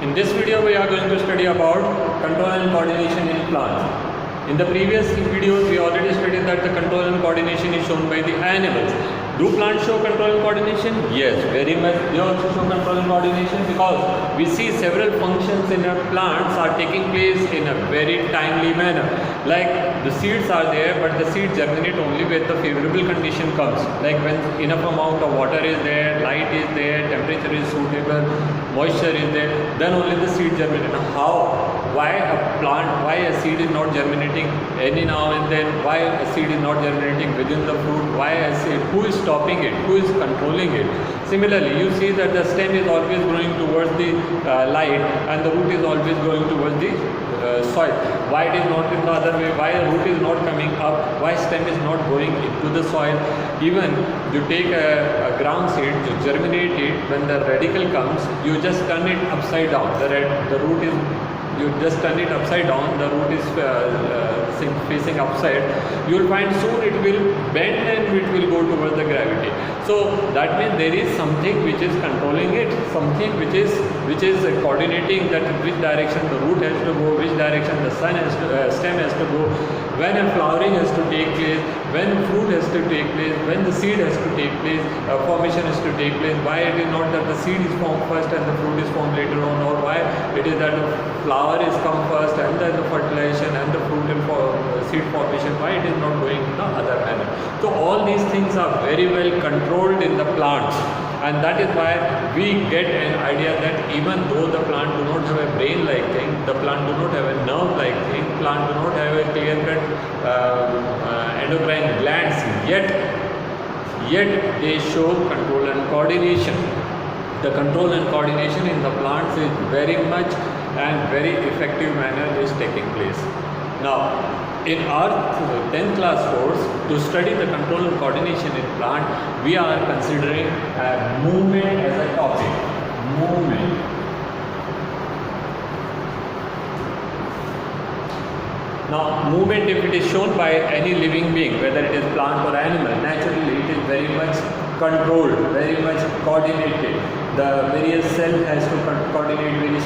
In this video we are going to study about control and coordination in plants. In the previous videos we already studied that the control and coordination is shown by the animals. Do plants show control and coordination? Yes, very much they also show control and coordination, because we see several functions in our plants are taking place in a very timely manner. Like the seeds are there, but the seeds germinate only when the favorable condition comes. Like when enough amount of water is there, light is there, temperature is suitable, moisture is there, then only the seed germinate. Now how? Why a seed is not germinating any now and then? Why a seed is not germinating within the fruit? Why a seed? Who is stopping it? Who is controlling it? Similarly, you see that the stem is always growing towards the light, and the root is always growing towards the soil. Why it is not in the other way? Why the root is not coming up? Why stem is not going into the soil? Even you take a ground seed, you germinate it, when the radical comes, you just turn it upside down. The root is, you just turn it upside down, the root is facing upside. You will find soon it will bend and it will go towards the gravity. So that means there is something which is controlling it, something which is coordinating that which direction the root has to go, which direction the stem has to go, when a flowering has to take place, when fruit has to take place, when the seed has to take place, formation has to take place. Why it is not that the seed is formed first and the fruit is formed later on, or why it is that the flower is come first and then the fertilization and the fruit and seed formation, why it is not going in the other manner. So all these things are very well controlled in the plants, and that is why we get an idea that even though the plant do not have a brain like thing, the plant do not have a nerve like thing, plant do not have a clear cut endocrine glands, yet they show control and coordination. The control and coordination in the plants is very much and very effective manner is taking place. Now, in our 10th class course, to study the control and coordination in plant, we are considering movement as a topic. Movement. Now, movement, if it is shown by any living being, whether it is plant or animal, naturally it is very much controlled, very much coordinated. The various cells has to coordinate, various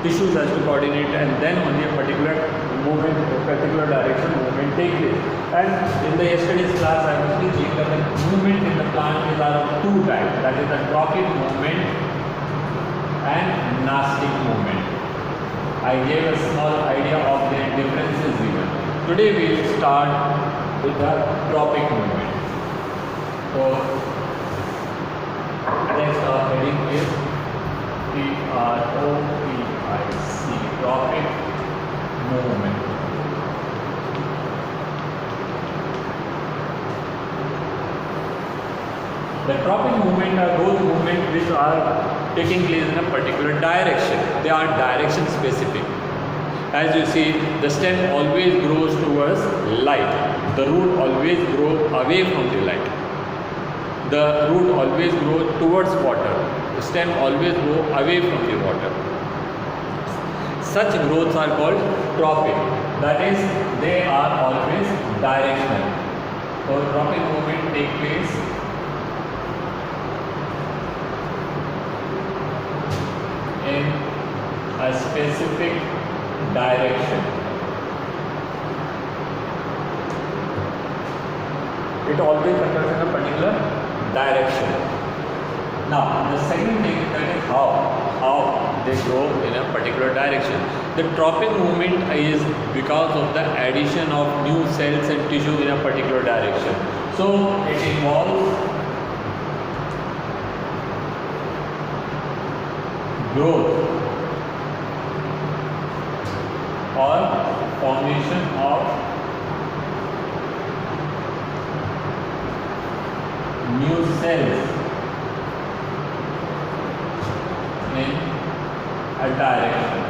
tissues has to coordinate, and then only a particular movement, a particular direction movement take place. And in the yesterday's class I was teaching that the movement in the plant is around two types, that is the tropic movement and nastic movement. I gave a small idea of their differences even. Today we will start with the tropic movement. So next our heading is TROPIC, tropic movement. The tropic movement are those movements which are taking place in a particular direction. They are direction specific. As you see, the stem always grows towards light. The root always grows away from the light. The root always grows towards water. The stem always grows away from the water. Such growths are called tropic. That is, they are always directional. So tropic movement take place in a specific direction. It always occurs in a particular direction. Now, the second thing that is how they grow in a particular direction. The tropic movement is because of the addition of new cells and tissue in a particular direction. So, it involves growth or formation of new cells in a direction.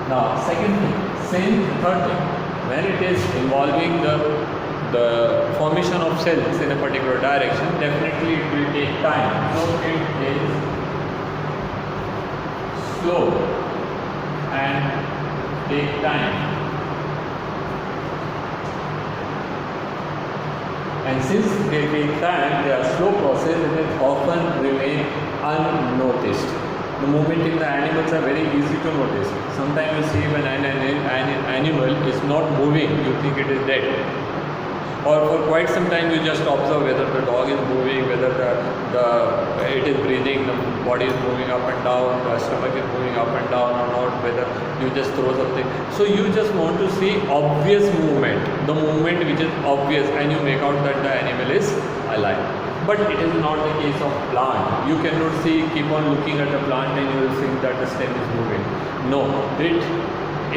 Now, third thing, when it is involving the formation of cells in a particular direction, definitely it will take time. So it is slow and take time. And since they take time, they are slow process, it will often remain unnoticed. The movement in the animals are very easy to notice. Sometimes you see when an animal is not moving, you think it is dead. Or for quite some time you just observe whether the dog is moving, whether it is breathing, the body is moving up and down, the stomach is moving up and down or not, whether you just throw something. So you just want to see obvious movement, the movement which is obvious, and you make out that the animal is alive. But it is not the case of plant. You cannot see, keep on looking at the plant and you will think that the stem is moving. No, it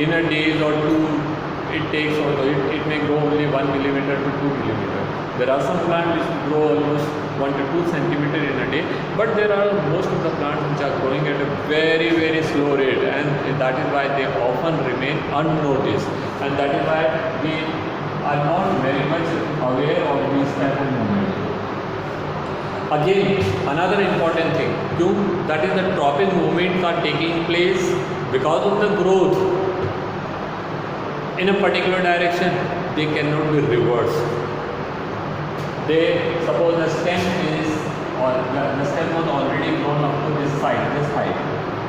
in a day or two, it takes, it may grow only 1 millimeter to 2 millimeter. There are some plants which grow almost 1 to 2 centimeter in a day, but there are most of the plants which are growing at a very, very slow rate, and that is why they often remain unnoticed, and that is why we are not very much aware of these type of movements. Again, another important thing, that is the tropic movements are taking place because of the growth in a particular direction. They cannot be reversed. They suppose the stem is, or the stem was already grown up to this side, this height.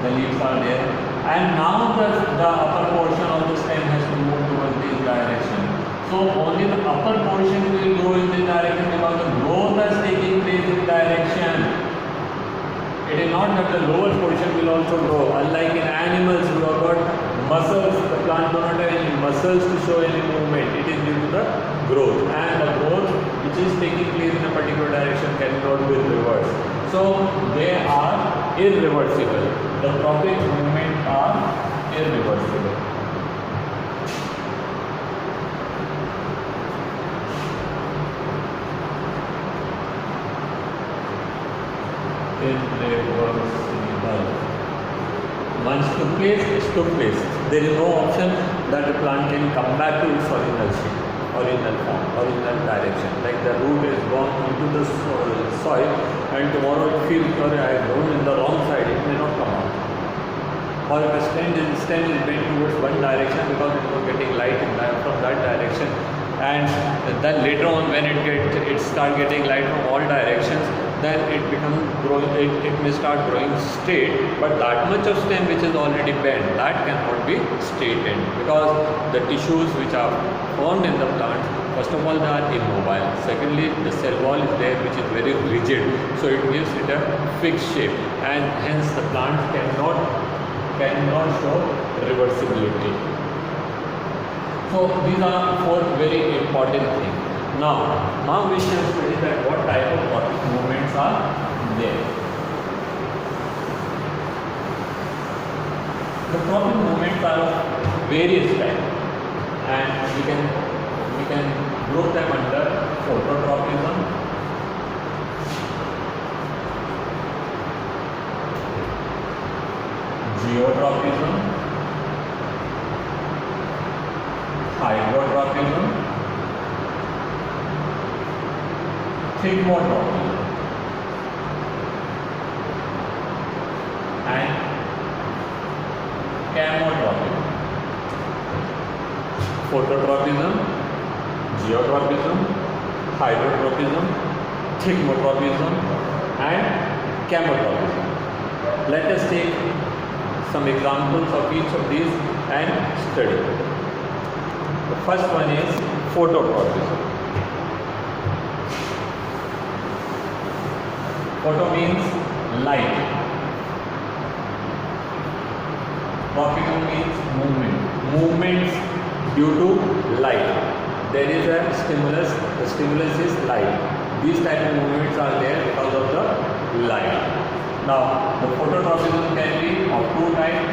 The leaves are there, and now the upper portion of the stem has to move towards this direction. So only the upper portion will go in this direction because the growth is taking place in direction. It is not that the lower portion will also grow. Unlike in animals who have got muscles, the plant do not have any muscles to show any movement. It is due to the growth, and the growth which is taking place in a particular direction cannot be reversed. So they are irreversible. The tropic movements are irreversible. Irreversible. Once took place, it took place. There is no option that the plant can come back to its original shape, original form, original direction. Like the root is gone into the soil, and tomorrow it feels, sorry, I have grown in the wrong side, it may not come out. Or if a stem is bent towards one direction because it was getting light from that direction, and then later on when it start getting light from all directions, then it becomes growing, it may start growing straight, but that much of stem which is already bent, that cannot be straightened, because the tissues which are formed in the plant, first of all they are immobile, secondly the cell wall is there which is very rigid, so it gives it a fixed shape, and hence the plant cannot show reversibility. So these are 4 very important things. Now we shall study that what type of tropic movements are there. The tropic movements are of various types, and we can group them under phototropism, geotropism, hydrotropism, thigmotropism, and chemotropism. Phototropism, geotropism, hydrotropism, thigmotropism, and chemotropism. Let us take some examples of each of these and study. The first one is phototropism. Photo means light. Tropical means movement. Movements due to light. There is a stimulus. The stimulus is light. These type of movements are there because of the light. Now, the phototropism can be of 2 types: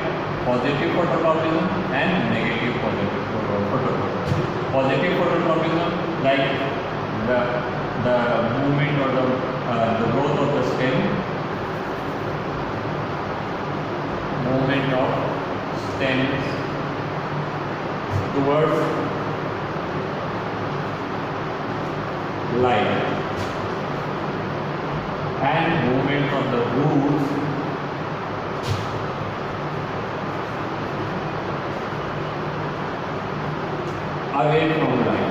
positive phototropism and negative phototropism. Positive phototropism, like the movement or the growth of the stem, movement of stems towards light, and movement of the roots away from light.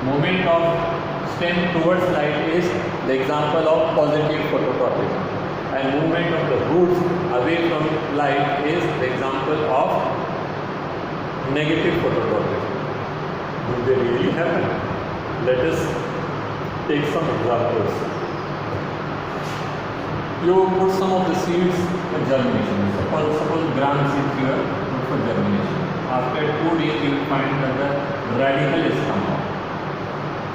movement of stem towards light is the example of positive phototropism, and movement of the roots away from light is the example of negative phototropism. Do they really happen? Let us take some examples. You put some of the seeds for germination. Suppose gram seeds you have put for germination. After 2 days you will find that the radical is come out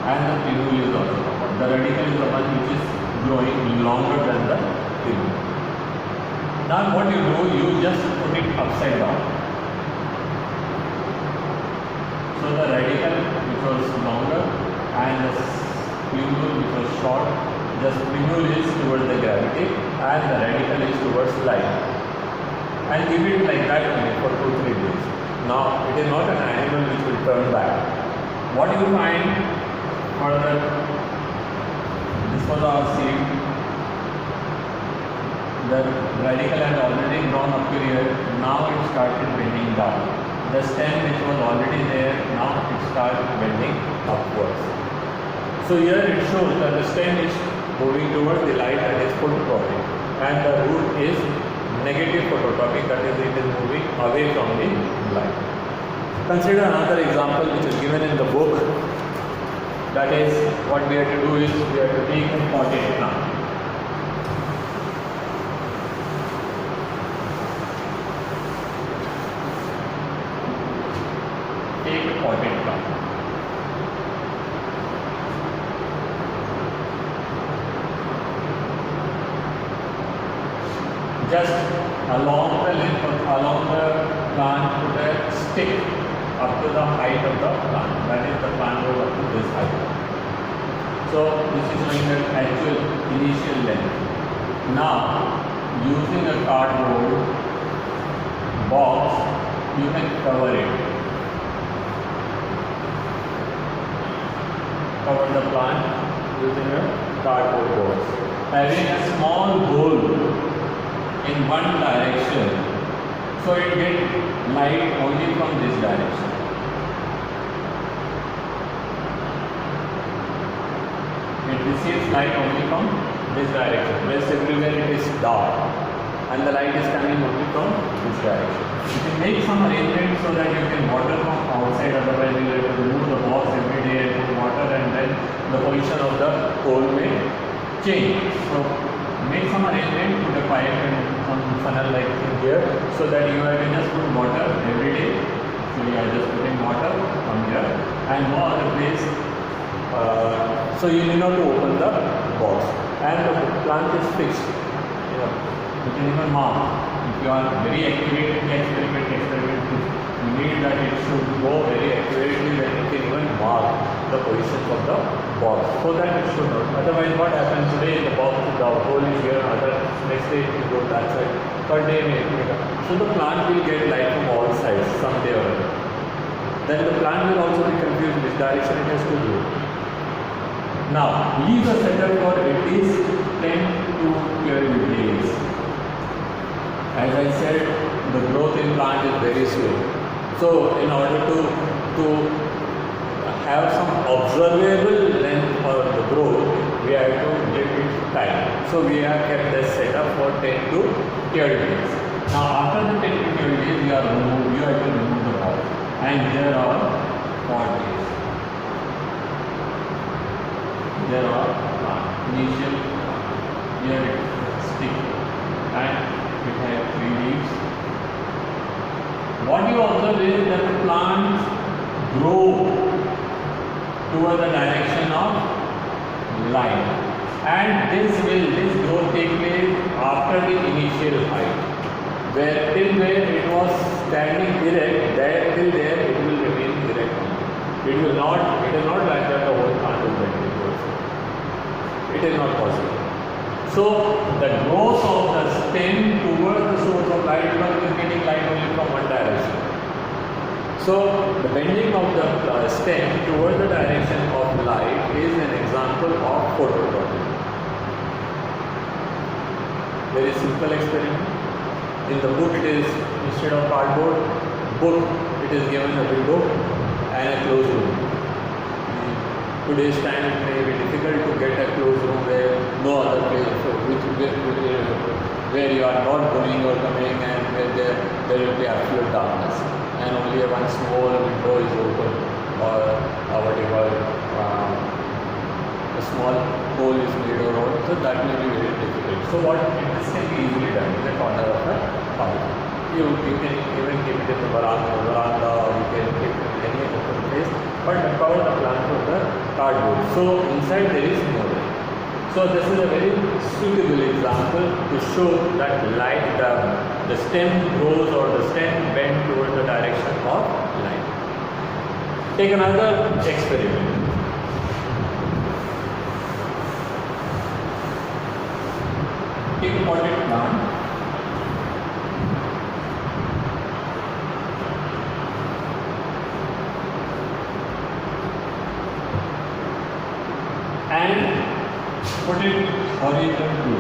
and the pinule is also come out. The radical is the one which is growing longer than the pinule. Now what you do, you just put it upside down. So the radical which was longer and the pinule which was short, the pinule is towards the gravity and the radical is towards light. And give it like that only for 2-3 days. Now it is not an animal which will turn back. What you find further, this was our seed. The radical had already grown up here. Now it started bending down. The stem which was already there, now it started bending upwards. So here it shows that the stem is moving towards the light, that is phototropic, and the root is negative phototropic, that is it is moving away from the light. Consider another example which is given in the book. That is, what we have to do is we have to take a potted plant. Take a potted plant. Just along the length of, along the plant, put a stick up to the height of the plant. That is, the plant goes up to this height. So this is showing the actual initial length. Now, using a cardboard box, you can cover it. Cover the plant using a cardboard box. Having a small hole in one direction, so it gets light only from this direction. It receives light only from this direction. Rest everywhere it is dark, and the light is coming only from this direction. You can make some arrangement so that you can water from outside, otherwise you have to remove the box every day and put water, and then the position of the hole may change. So make some arrangement, put a pipe and some funnel like here, so that you have to just put water every day. So you are just putting water from here and no other place. So you need not to open the box, and the plant is fixed. You can even mark. If you are very accurate in the experiment, you need that it should go very accurately, then you can even mark the position of the box, so that it should not. Otherwise, what happens today, the box, the hole is here, next day it will go that side, third day may it. So the plant will get light from all sides someday or other. Then the plant will also be confused which direction it has to go. Now, leave the setup for at least 10 to 12 days. As I said, the growth in plant is very slow. So, in order to have some observable length for the growth, we have to give it time. So, we have kept this setup for 10 to 12 days. Now, after the 10 to 12 days, you have to remove the box. And here are 4 days. There are initial, here it stick, and it has 3 leaves. What you observe is that the plants grow toward the direction of light, and this growth take place after the initial height, where till where it was standing erect, till there it will remain erect. It is not like that the whole plant is bending. It is not possible. So the growth of the stem towards the source of light, because it is getting light only from one direction. So the bending of the stem towards the direction of light is an example of phototropism. Very simple experiment. In the book it is, instead of cardboard, it is given a window and a closed room. today's time it may be difficult to get a closed room where no other place, so where you are not going or coming, and where there will be absolute darkness and only one small window is open, or what you call a small hole is made or all, so that may be very difficult. So what this can be easily done in the corner of the house. You can even keep it in the veranda, or you can keep it in any open place, but cover the plant with the cardboard. So inside there is no light. So this is a very suitable example to show that light, the stem grows or the stem bends towards the direction of light. Take another experiment. Take a potted plant. And put it horizontal.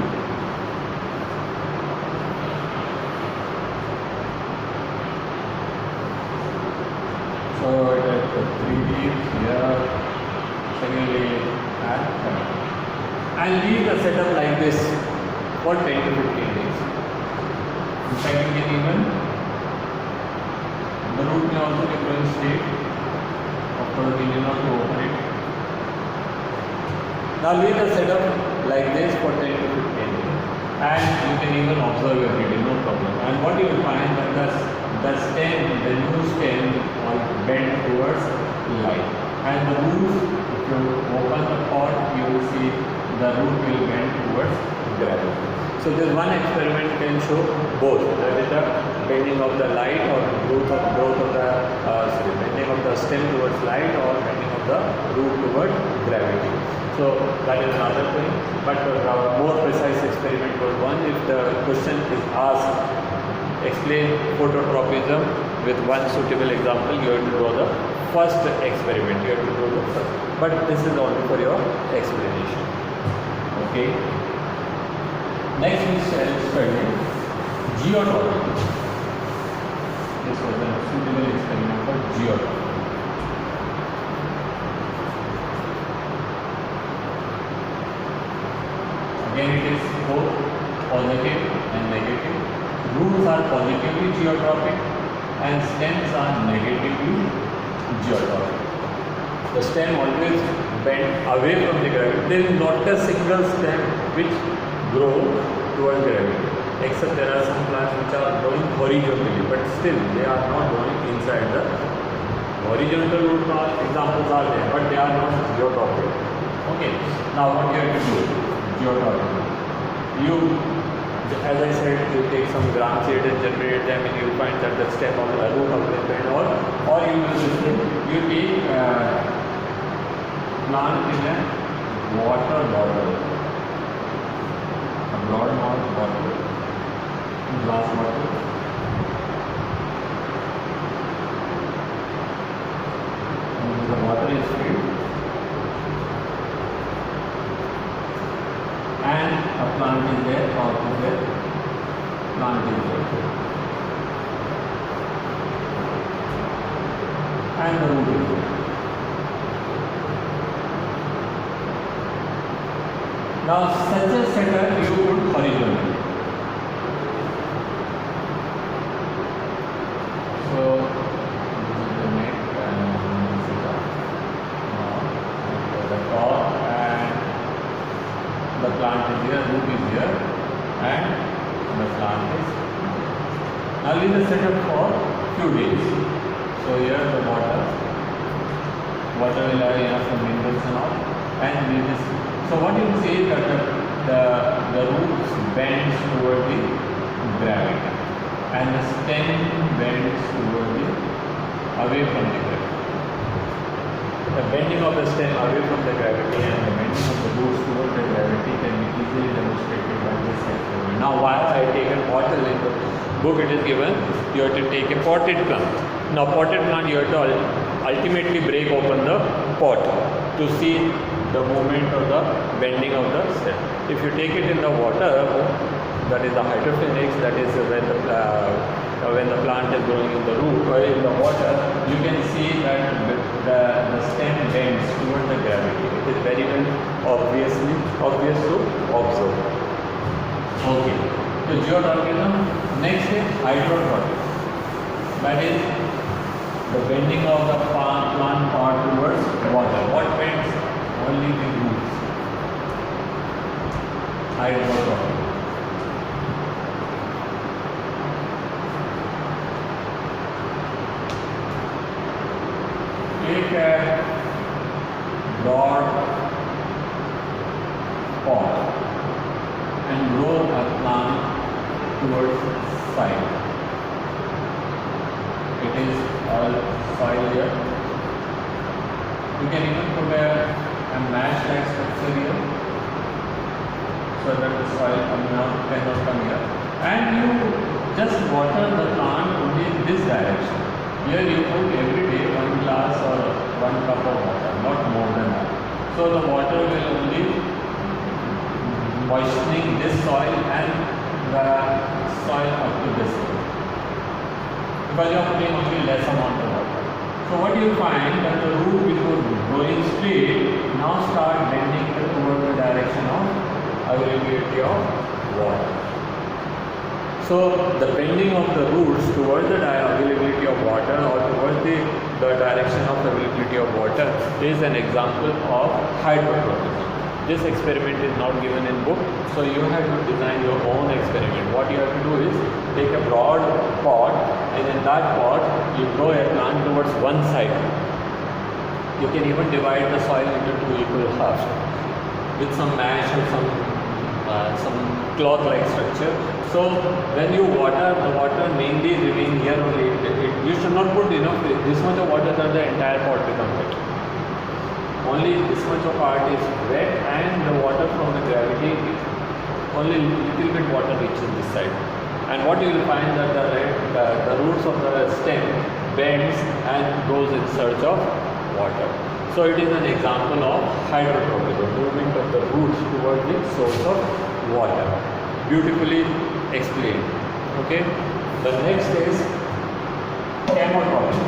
So it has 3 leaves here, second leaf, and leave the setup like this for 10 to 15 days. In fact, you can even, the root may also be growing straight. Of course, we need not to open it. Now leave the setup like this for 10 to 15 days, and you can even observe every day, no problem. And what you will find that the stem, the new stem will bend towards light, and the roots, if you open the pot, you will see the root will bend towards gravity. So this one experiment can show both, that is the bending of the light or growth of the bending of the stem towards light or bending of the root towards gravity. So that is another thing, but more precise experiment was one. If the question is asked, explain phototropism with one suitable example, you have to draw the first experiment. You have to draw the first, but this is only for your explanation. Okay. Next we shall study geotropic. This was a suitable experiment for geotropic. Again, it is both positive and negative. Roots are positively geotropic and stems are negatively geotropic. The stem always bends away from the gravity. There is not a single stem which grows towards gravity, except there are some plants which are growing horizontally, but still they are not growing inside the horizontal root. Examples are there, but they are not geotropic. Okay, now what you have to do? Geotropic. You, as I said, you take some gram seed and generate them, and you will find that the stem of the root of the plant, or you will take plant in a water bottle, a broad mouth bottle, glass bottle. And the water is filled, and a plant is there, or there, plant is there, and the root is there. Now such a setup you put horizontally. So this is the neck and this is the top, and the plant is here, root is here, and the plant is here. Now leave the setup for few days. So here the water will have some minerals and all, and this. So what you say that the roots bends toward the gravity, and the stem bends toward the away from the gravity. The bending of the stem away from the gravity and the bending of the roots toward the gravity can be easily demonstrated by this experiment. Now, while I take a bottle in the book, it is given you have to take a potted plant. Now, potted plant you have to ultimately break open the pot to see the movement of the bending of the stem. If you take it in the water, that is the hydroponics, that is when the plant is growing in the root or in the water, you can see that the stem bends towards the gravity. It is very well obvious to observe. Okay. So geotropism. Next is hydrotropism. That is the bending of the plant part towards water. What bends? Only the roots. Hydrotropism. Take a broad pot and grow a plant towards side. It is all soil here. You can even put a mash like structure here so that the soil cannot come here. And you just water the plant only in this direction. Here you put every day 1 glass or 1 cup of water, not more than that. So the water will only moistening this soil and the soil up to this level, because you are putting only less amount of water. So what you find that the root which was growing straight now start bending towards the direction of availability of water. So the bending of the roots towards the availability of water or towards the direction of availability of water is an example of hydrotropism. This experiment is not given in book, so you have to design your own experiment. What you have to do is take a broad pot, and in that pot you grow a plant towards one side. You can even divide the soil into 2 equal halves with some mash or some cloth-like structure. So when you water, the water mainly remain here only. You should not put this much of water that the entire pot becomes wet. Only this much of part is wet, and the water from the gravity, only little bit water reaches this side. And what you will find that the roots of the stem bends and goes in search of water. So it is an example of hydrotropism, movement of the roots towards the source of water. Beautifully explained. Okay. The next is chemotropism.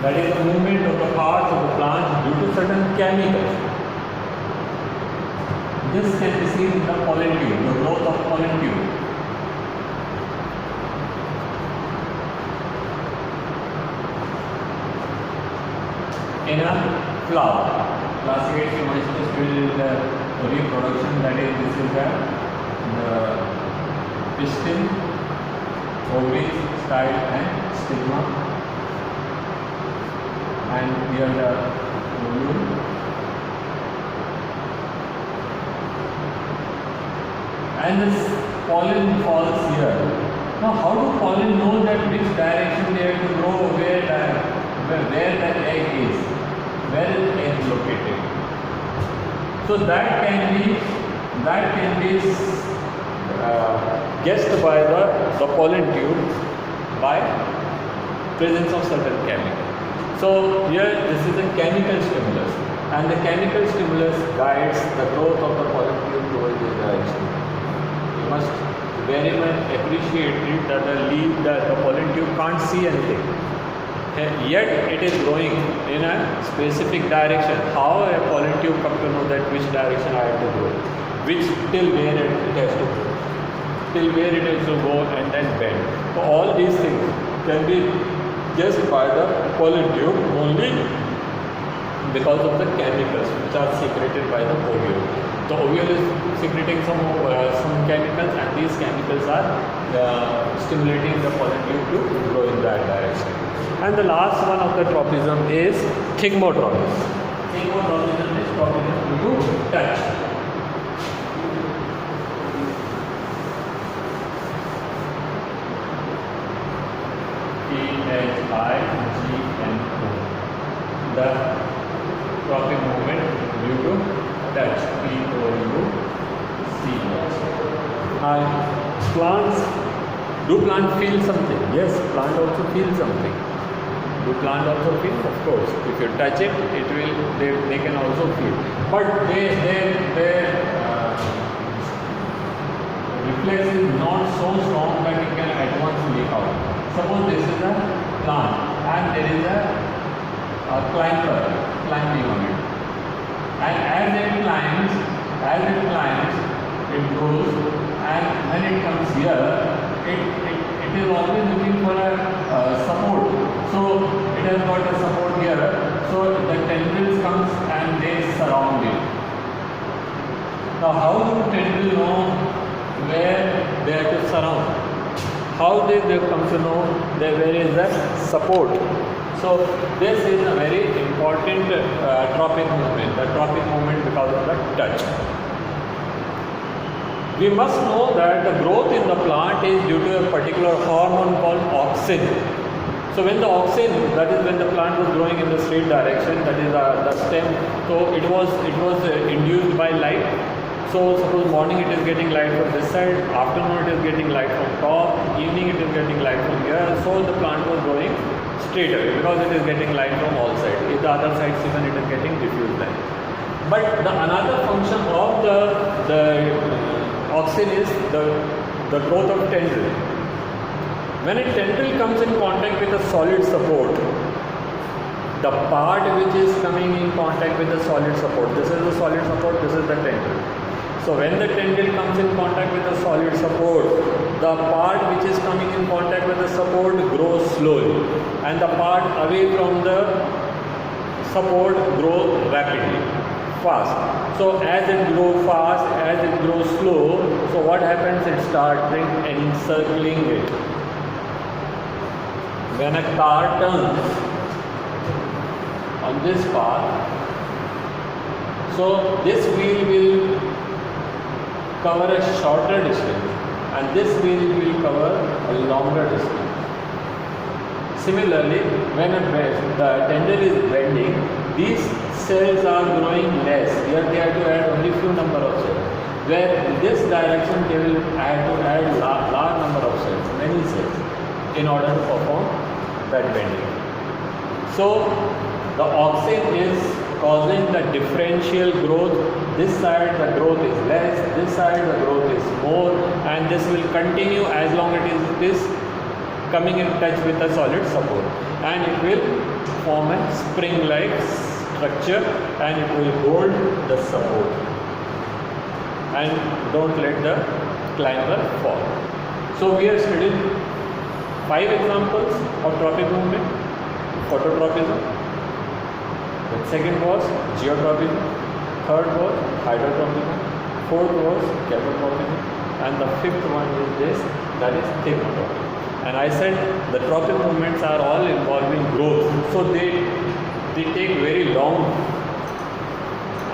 That is the movement of the parts of the plant due to certain chemicals. This can be seen in the pollen tube, the growth of pollen tube. In a flower, classified chemistry is the reproduction. That is, this is the pistil, ovaries, style, and stigma. And here the ovule. And this pollen falls here. Now, how do pollen know that which direction they have to go, where the egg is, where is the egg located? So that can be guessed by the pollen tube by presence of certain chemicals. So here this is a chemical stimulus, and the chemical stimulus guides the growth of the pollen tube towards this direction. You must very much appreciate it that the pollen tube can't see anything, yet it is growing in a specific direction. How a pollen tube comes to know that which direction I have to go, till where it has to go, and then bend. So all these things can be guessed by the pollen tube only because of the chemicals which are secreted by the ovule. The ovule is secreting some chemicals, and these chemicals are stimulating the pollen tube to grow in that direction. And the last one of the tropism is thigmotropism. Thigmotropism is tropism due to touch. T-H-I-G-M-O. The tropic movement due to touch. P-O-U-C. Do plants feel something? Yes, plant also feels something. Do plant also feel? Of course. If you touch it, it will. They can also feel. But their reflex is not so strong that it can at once leak out. Suppose this is a plant and there is a climbing on it. And as it climbs, it goes, and when it comes here, it is always looking for a support. So it has got a support here. So the tendrils comes and they surround it. Now how do tendrils know where they have to surround? How they come to know that where is the support? So this is a very important tropic movement, the tropic movement because of the touch. We must know that the growth in the plant is due to a particular hormone called auxin. So when the auxin, that is when the plant was growing in the straight direction, that is the stem, so it was induced by light. So suppose morning it is getting light from this side, afternoon it is getting light from top, evening it is getting light from here. So the plant was growing straight away because it is getting light from all sides. If the other sides even it is getting diffused light. But another function of the auxin is the growth of tendril. When a tendril comes in contact with a solid support, the part which is coming in contact with the solid support, this is the solid support, this is the tendril. So when the tendril comes in contact with the solid support, the part which is coming in contact with the support grows slowly, and the part away from the support grows rapidly, fast. So as it grows fast, as it grows slow, so what happens? It starts encircling it. When a car turns on this path, so this wheel will cover a shorter distance and this wheel will cover a longer distance. Similarly, when the tendril is bending, these cells are growing less. Here they have to add only few number of cells. Where in this direction they will add large number of cells, many cells, in order to perform that bending. So the auxin is causing the differential growth. This side the growth is less, this side the growth is more, and this will continue as long as it is coming in touch with a solid support, and it will form a spring-like structure and it will hold the support and don't let the climber fall. So we have studied 5 examples of tropic movement. Phototropism, the second was geotropism, third was hydrotropism, fourth was chemotrophism, and the fifth one is this, that is thermotropism. And I said the tropic movements are all involving growth, so they take very long,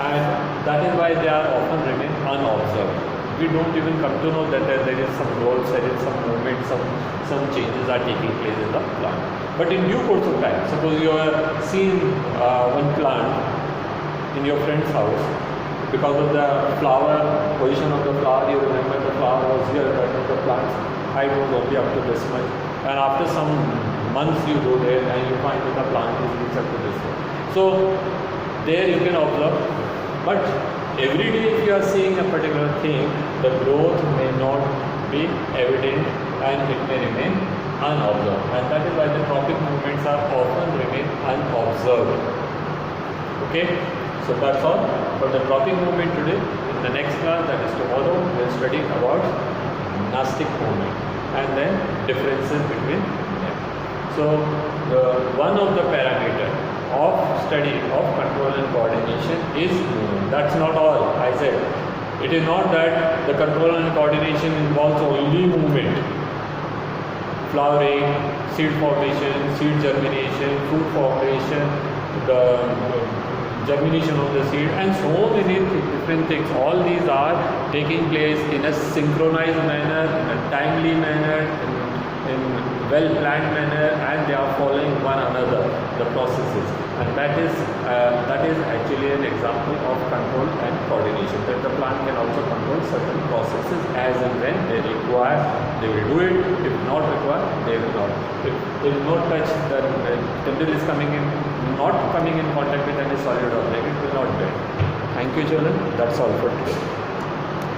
and that is why they are often remain unobserved. We don't even come to know that there is some growth, there is some movement, some changes are taking place in the plant. But in due course of time, suppose you are seeing one plant in your friend's house, because of the flower, position of the flower, you remember the flower was here, but the plant's height was only up to this much, and after some months you go there and you find that the plant is reached up to this much. So there you can observe, but every day if you are seeing a particular thing, the growth may not be evident and it may remain unobserved, and that is why the tropic movements are often remain unobserved. Okay, so that's all for the tropic movement today. In the next class, that is tomorrow, we will study about monastic movement and then differences between them. So one of the parameter of study of control and coordination is movement. That's not all. I said it is not that the control and coordination involves only movement. Flowering, seed formation, seed germination, fruit formation, the germination of the seed, and so many different things. All these are taking place in a synchronized manner, in a timely manner, in well-planned manner, and they are following one another, the processes, and that is actually an example of control and coordination, that the plant can also control certain processes as and when they require. They will do it. If not required, they will not. If they will not touch the chemical is coming in, not coming in contact with any solid object, it will not bend. Thank you children. That's all for today.